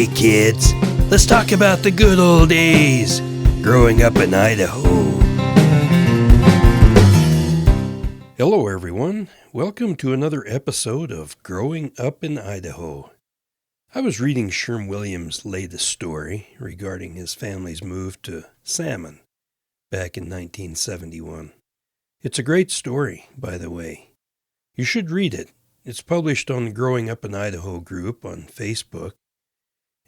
Hey kids, let's talk about the good old days growing up in Idaho. Hello everyone, welcome to another episode of Growing Up in Idaho. I was reading Sherm Williams' latest story regarding his family's move to Salmon back in 1971. It's a great story, by the way. You should read it. It's published on the Growing Up in Idaho group on Facebook.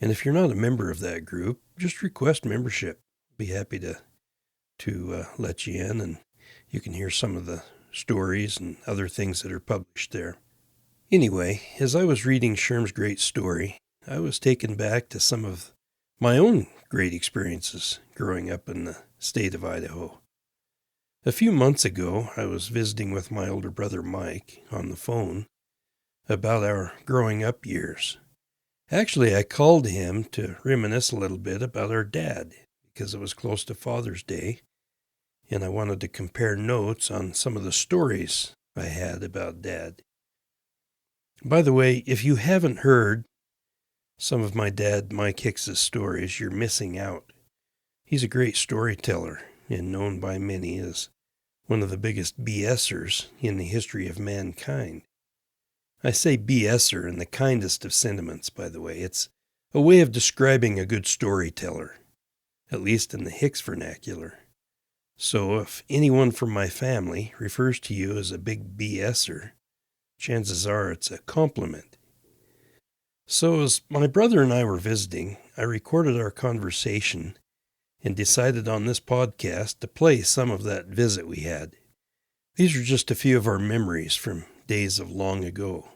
And if you're not a member of that group, just request membership. Be happy to let you in, and you can hear some of the stories and other things that are published there. Anyway, as I was reading Sherm's great story, I was taken back to some of my own great experiences growing up in the state of Idaho. A few months ago, I was visiting with my older brother Mike on the phone about our growing up years. Actually, I called him to reminisce a little bit about our dad because it was close to Father's Day, and I wanted to compare notes on some of the stories I had about Dad. By the way, if you haven't heard some of my dad Mike Hicks's stories, you're missing out. He's a great storyteller and known by many as one of the biggest BSers in the history of mankind. I say BSer in the kindest of sentiments, by the way. It's a way of describing a good storyteller, at least in the Hicks vernacular. So if anyone from my family refers to you as a big BSer, chances are it's a compliment. So as my brother and I were visiting, I recorded our conversation and decided on this podcast to play some of that visit we had. These are just a few of our memories from days of long ago.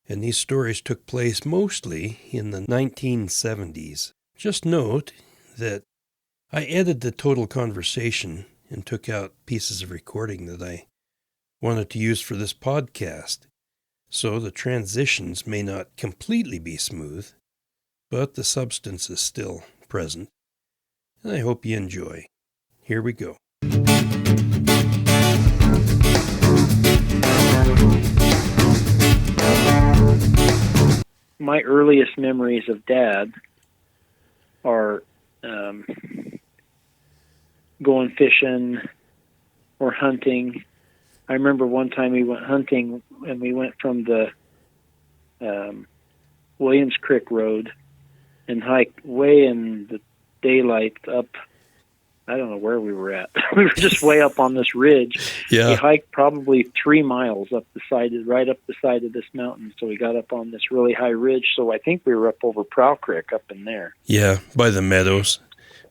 And these stories took place mostly in the 1970s. Just note that I edited the total conversation and took out pieces of recording that I wanted to use for this podcast. So the transitions may not completely be smooth, but the substance is still present. And I hope you enjoy. Here we go. My earliest memories of Dad are going fishing or hunting. I remember one time we went hunting, and we went from the Williams Creek Road and hiked way in the daylight up. I don't know where we were at. We were just way up on this ridge. Yeah. We hiked probably 3 miles right up the side of this mountain. So we got up on this really high ridge. So I think we were up over Prow Creek up in there. Yeah, by the meadows,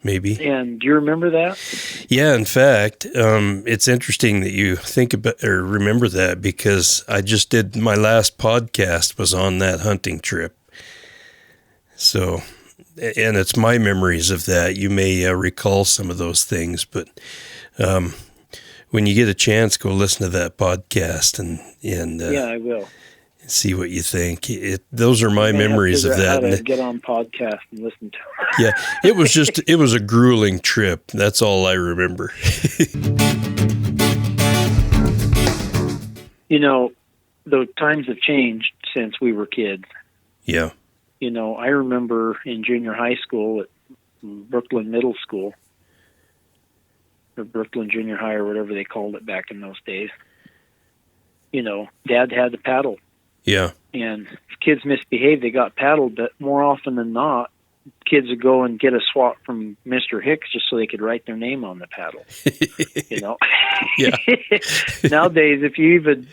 maybe. And do you remember that? Yeah, in fact, it's interesting that you think about or remember that because I just did my last podcast was on that hunting trip. So, and it's my memories of that. You may recall some of those things, but when you get a chance, go listen to that podcast and yeah, I will. See what you think. Those are my memories of that. How to get on podcast and listen to it. Yeah, it was a grueling trip. That's all I remember. You know, the times have changed since we were kids. Yeah. You know, I remember in junior high school at Brooklyn Middle School, or Brooklyn Junior High, or whatever they called it back in those days. You know, Dad had to paddle. Yeah. And if kids misbehaved, they got paddled, but more often than not, kids would go and get a swap from Mr. Hicks just so they could write their name on the paddle. You know? Yeah. Nowadays, if you even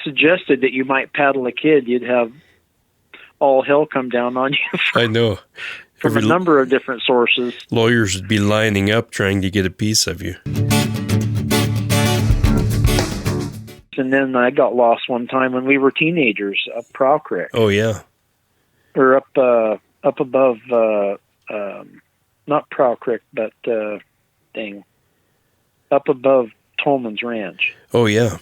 suggested that you might paddle a kid, you'd have all hell come down on you. I know. From a number of different sources. Lawyers would be lining up trying to get a piece of you. And then I got lost one time when we were teenagers up Prow Creek. Oh, yeah. Or up above, not Prow Creek, but, up above Tolman's Ranch. Oh, yeah.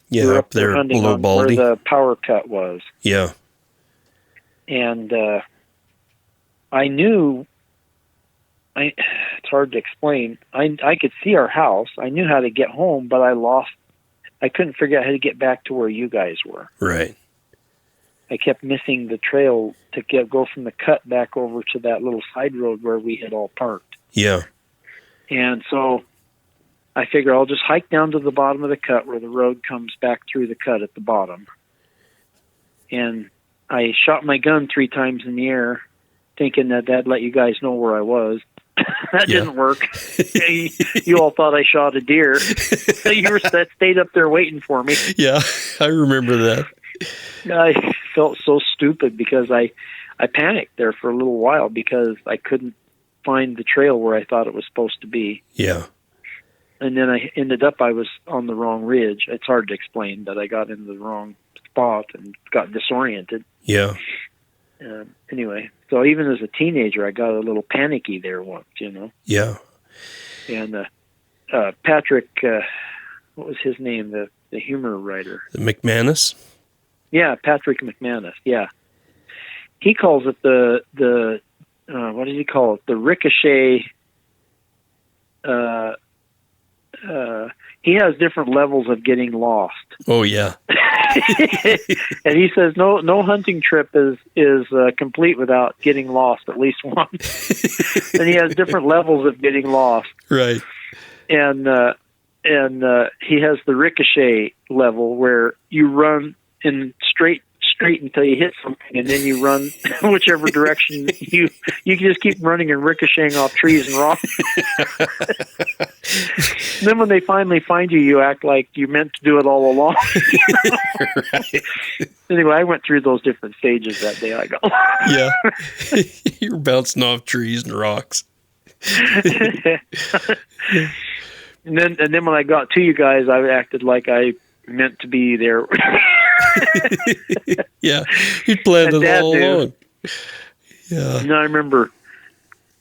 Yeah, up there below Baldy. Where the power cut was. Yeah. And I knew, it's hard to explain. I could see our house. I knew how to get home, but I couldn't figure out how to get back to where you guys were. Right. I kept missing the trail to go from the cut back over to that little side road where we had all parked. Yeah. And so I figure I'll just hike down to the bottom of the cut where the road comes back through the cut at the bottom. And I shot my gun 3 times in the air, thinking that'd let you guys know where I was. That didn't work. You all thought I shot a deer. That stayed up there waiting for me. Yeah, I remember that. I felt so stupid because I panicked there for a little while because I couldn't find the trail where I thought it was supposed to be. Yeah. And then I was on the wrong ridge. It's hard to explain, but I got into the wrong spot and got disoriented. Yeah. Anyway, so even as a teenager, I got a little panicky there once, Yeah. And Patrick, what was his name? The humor writer. McManus? Yeah, Patrick McManus. Yeah, he calls it the what does he call it? The ricochet. He has different levels of getting lost. Oh yeah. And he says no hunting trip is complete without getting lost at least once. And he has different levels of getting lost. Right. And he has the ricochet level where you run in straight until you hit something, and then you run whichever direction you can just keep running and ricocheting off trees and rocks. And then when they finally find you, you act like you meant to do it all along. Right. Anyway, I went through those different stages that day. I go, yeah, you're bouncing off trees and rocks. And then when I got to you guys, I acted like I meant to be there. Yeah, you planned it all along. Yeah. And I remember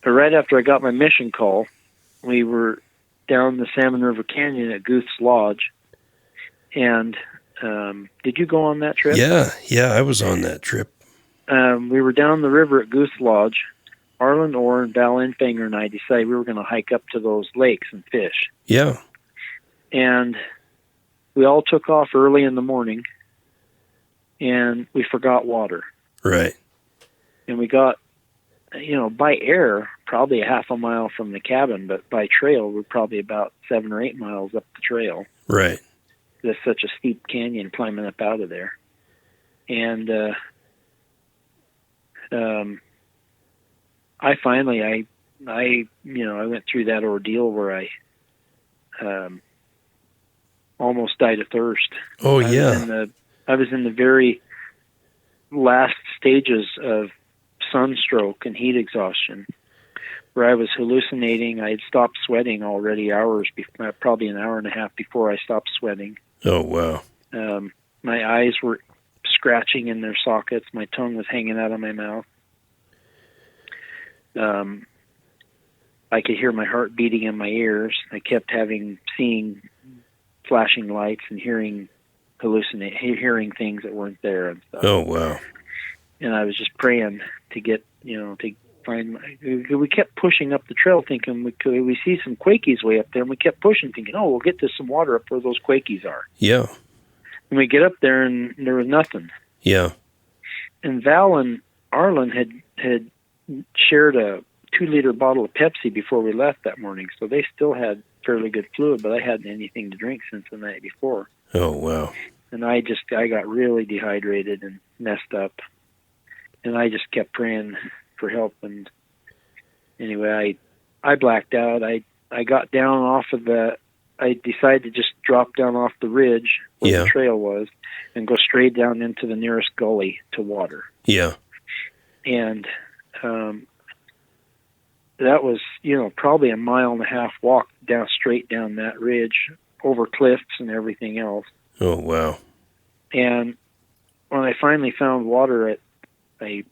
right after I got my mission call, we were down the Salmon River Canyon at Goose Lodge. And did you go on that trip? Yeah, I was on that trip. We were down the river at Goose Lodge. Arlen Orr and Val Enfinger and I decided we were going to hike up to those lakes and fish. Yeah. And we all took off early in the morning, and we forgot water. Right. And we got, by air, probably a half a mile from the cabin, but by trail, we're probably about 7 or 8 miles up the trail. Right. There's such a steep canyon climbing up out of there. And I finally, I went through that ordeal where I almost died of thirst. Oh, yeah. I was in the very last stages of sunstroke and heat exhaustion, where I was hallucinating. I had stopped sweating already probably an hour and a half before I stopped sweating. Oh, wow. My eyes were scratching in their sockets. My tongue was hanging out of my mouth. I could hear my heart beating in my ears. I kept seeing flashing lights and hearing things that weren't there and stuff. Oh, wow. And I was just praying to get, to find we kept pushing up the trail thinking we see some Quakies way up there, and we kept pushing thinking, oh, we'll get to some water up where those Quakies are. Yeah. And we get up there and there was nothing. Yeah. And Val and Arlen had shared a 2-liter bottle of Pepsi before we left that morning, so they still had fairly good fluid, but I hadn't anything to drink since the night before. Oh, wow. And I got really dehydrated and messed up. And I just kept praying for help. And anyway, I blacked out. I got down off of I decided to just drop down off the ridge where the trail was and go straight down into the nearest gully to water. Yeah. And that was, probably a 1.5 mile walk straight down that ridge over cliffs and everything else. Oh, wow. And when I finally found water, I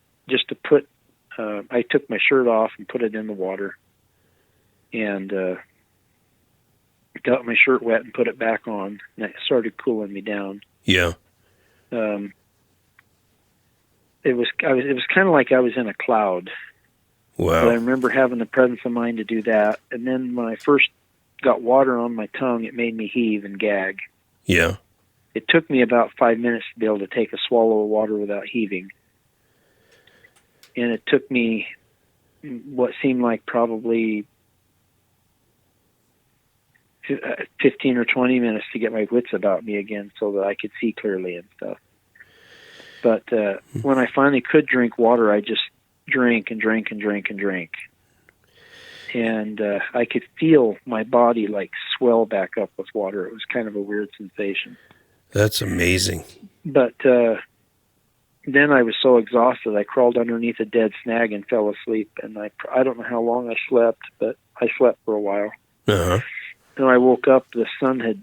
took my shirt off and put it in the water, and got my shirt wet and put it back on, and it started cooling me down. Yeah. It was kind of like I was in a cloud. Wow. But I remember having the presence of mind to do that, and then when I first got water on my tongue, it made me heave and gag. Yeah. it took me about 5 minutes to be able to take a swallow of water without heaving. And it took me what seemed like probably 15 or 20 minutes to get my wits about me again so that I could see clearly and stuff. But when I finally could drink water, I just drank and drank and drank and drank. And I could feel my body like swell back up with water. It was kind of a weird sensation. That's amazing. But then I was so exhausted, I crawled underneath a dead snag and fell asleep. And I don't know how long I slept, but I slept for a while. Uh-huh. And I woke up, the sun had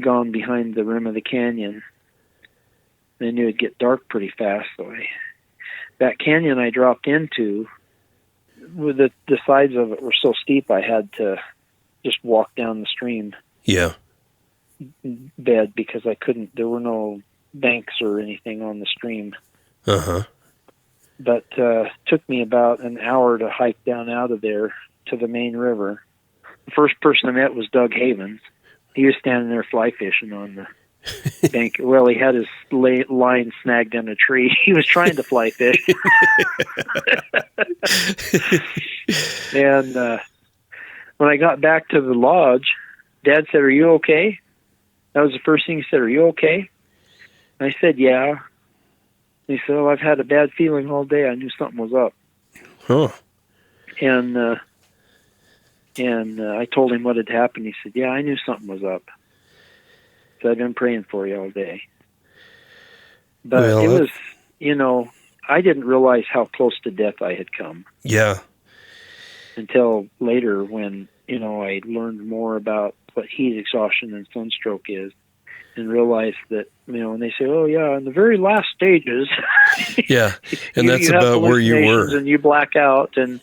gone behind the rim of the canyon. I knew it'd get dark pretty fast. So that canyon I dropped into, with the sides of it were so steep, I had to just walk down the stream bed because I couldn't, there were no banks or anything on the stream. Uh-huh. But took me about an hour to hike down out of there to the main river. The first person I met was Doug Havens. He was standing there fly fishing on the bank. Well, he had his line snagged in a tree. He was trying to fly fish. And when I got back to the lodge, Dad said, "Are you okay?" That was the first thing he said, "Are you okay?" And I said, "Yeah." And he said, "Oh, I've had a bad feeling all day. I knew something was up." Huh. And I told him what had happened. He said, "Yeah, I knew something was up. So I've been praying for you all day." But it was, I didn't realize how close to death I had come. Yeah. Until later when, I learned more about what heat exhaustion and sunstroke is and realized that, when they say, "Oh, yeah, in the very last stages." Yeah, and that's about where you were. And you black out. And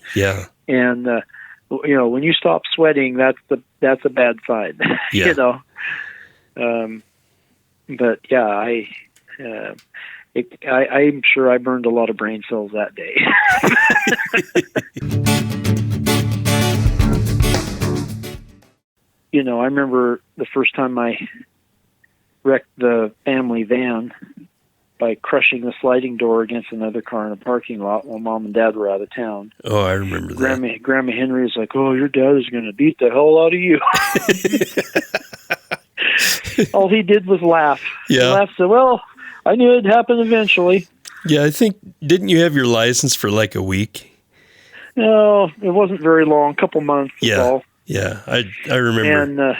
when you stop sweating, that's a bad sign. Yeah. But yeah, I'm sure I burned a lot of brain cells that day. I remember the first time I wrecked the family van by crushing the sliding door against another car in a parking lot while Mom and Dad were out of town. Oh, I remember that. Grandma Henry was like, "Oh, your dad is going to beat the hell out of you." All he did was laugh. Yeah. He laughed and said, "Well, I knew it'd happen eventually." Yeah, I think, didn't you have your license for like a week? No, it wasn't very long, a couple months. Yeah. Yeah, I remember.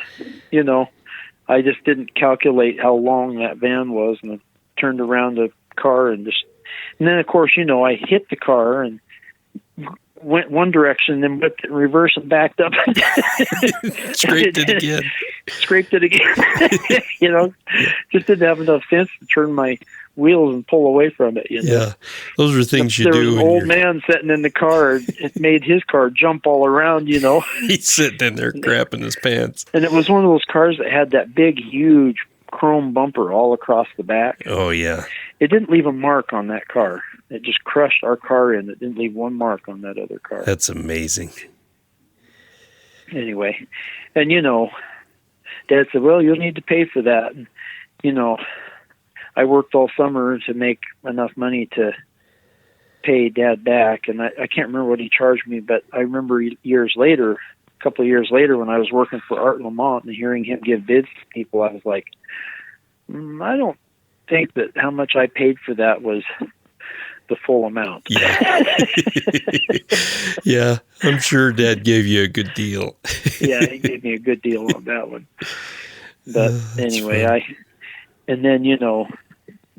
And, I just didn't calculate how long that van was, and I turned around the car and then, of course, I hit the car and went one direction, then whipped it in reverse and backed up. Scraped it again. Scraped it again. Just didn't have enough sense to turn my wheels and pull away from it. Yeah, those are things you do. There was an old man sitting in the car. It made his car jump all around, He's sitting in there crapping his pants. And it was one of those cars that had that big, huge chrome bumper all across the back. Oh, yeah. It didn't leave a mark on that car. It just crushed our car in. It didn't leave one mark on that other car. That's amazing. Anyway, and Dad said, "Well, you'll need to pay for that." And, I worked all summer to make enough money to pay Dad back, and I can't remember what he charged me, but I remember a couple of years later, when I was working for Art Lamont and hearing him give bids to people, I was like, I don't think that how much I paid for that was the full amount. Yeah. Yeah, I'm sure Dad gave you a good deal. Yeah, he gave me a good deal on that one. But anyway, and then,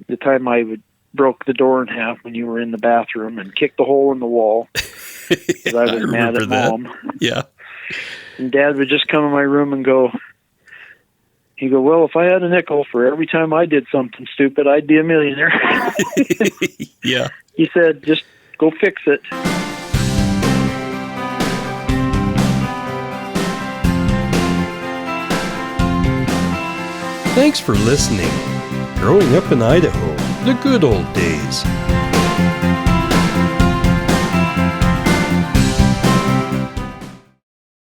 the time I broke the door in half when you were in the bathroom and kicked the hole in the wall because I was mad at Mom. Yeah. And Dad would just come in my room and he'd go, "Well, if I had a nickel for every time I did something stupid, I'd be a millionaire." Yeah. He said, "Just go fix it." Thanks for listening. Growing up in Idaho, the good old days.